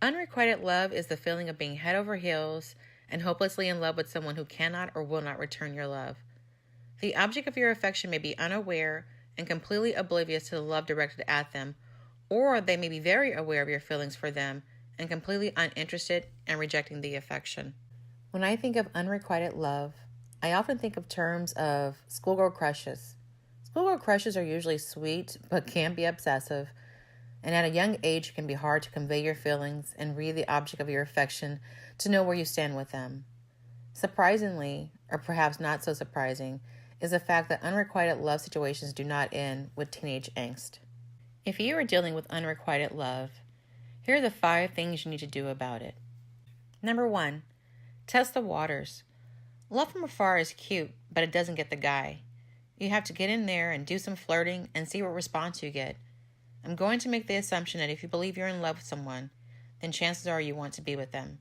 Unrequited love is the feeling of being head over heels and hopelessly in love with someone who cannot or will not return your love. The object of your affection may be unaware and completely oblivious to the love directed at them, or they may be very aware of your feelings for them and completely uninterested and rejecting the affection. When I think of unrequited love, I often think of terms of schoolgirl crushes. Schoolgirl crushes are usually sweet but can be obsessive, and at a young age it can be hard to convey your feelings and read the object of your affection to know where you stand with them. Surprisingly, or perhaps not so surprising, is the fact that unrequited love situations do not end with teenage angst. If you are dealing with unrequited love, here are the 5 things you need to do about it. Number 1, test the waters. Love from afar is cute, but it doesn't get the guy. You have to get in there and do some flirting and see what response you get. I'm going to make the assumption that if you believe you're in love with someone, then chances are you want to be with them.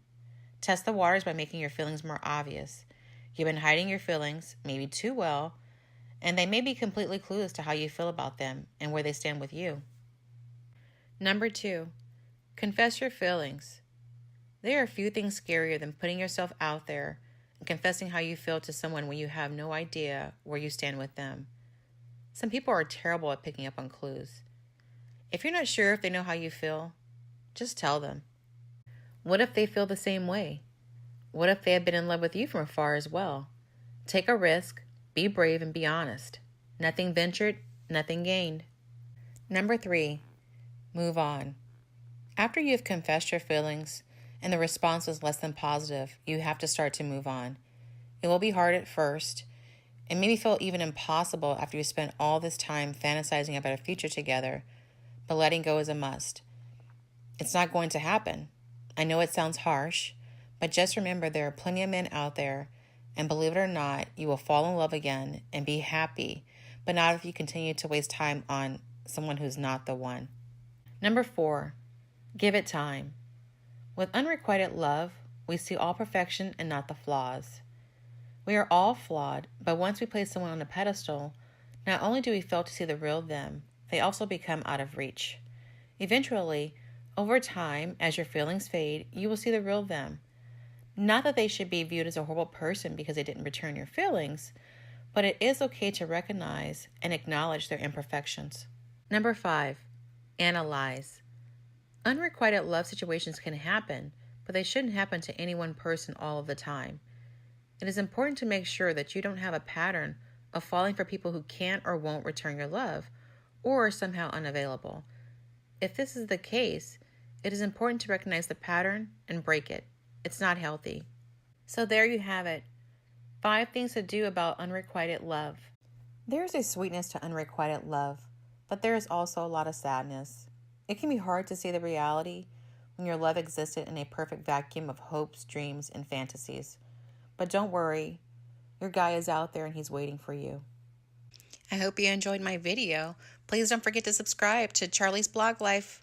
Test the waters by making your feelings more obvious. You've been hiding your feelings, maybe too well, and they may be completely clueless to how you feel about them and where they stand with you. Number 2, confess your feelings. There are few things scarier than putting yourself out there and confessing how you feel to someone when you have no idea where you stand with them. Some people are terrible at picking up on clues. If you're not sure if they know how you feel, just tell them. What if they feel the same way? What if they have been in love with you from afar as well? Take a risk, be brave, and be honest. Nothing ventured, nothing gained. Number 3, move on. After you have confessed your feelings and the response was less than positive, you have to start to move on. It will be hard at first and maybe feel even impossible after you spend all this time fantasizing about a future together, but letting go is a must. It's not going to happen. I know it sounds harsh, but just remember there are plenty of men out there, and believe it or not, you will fall in love again and be happy, but not if you continue to waste time on someone who's not the one. Number 4, give it time. With unrequited love, we see all perfection and not the flaws. We are all flawed, but once we place someone on a pedestal, not only do we fail to see the real them, they also become out of reach. Eventually, over time, as your feelings fade, you will see the real them. Not that they should be viewed as a horrible person because they didn't return your feelings, but it is okay to recognize and acknowledge their imperfections. Number 5, analyze. Unrequited love situations can happen, but they shouldn't happen to any one person all of the time. It is important to make sure that you don't have a pattern of falling for people who can't or won't return your love, or are somehow unavailable. If this is the case, it is important to recognize the pattern and break it. It's not healthy. So there you have it. 5 things to do about unrequited love. There is a sweetness to unrequited love, but there is also a lot of sadness. It can be hard to see the reality when your love existed in a perfect vacuum of hopes, dreams, and fantasies. But don't worry, your guy is out there and he's waiting for you. I hope you enjoyed my video. Please don't forget to subscribe to Charley's Blog Life.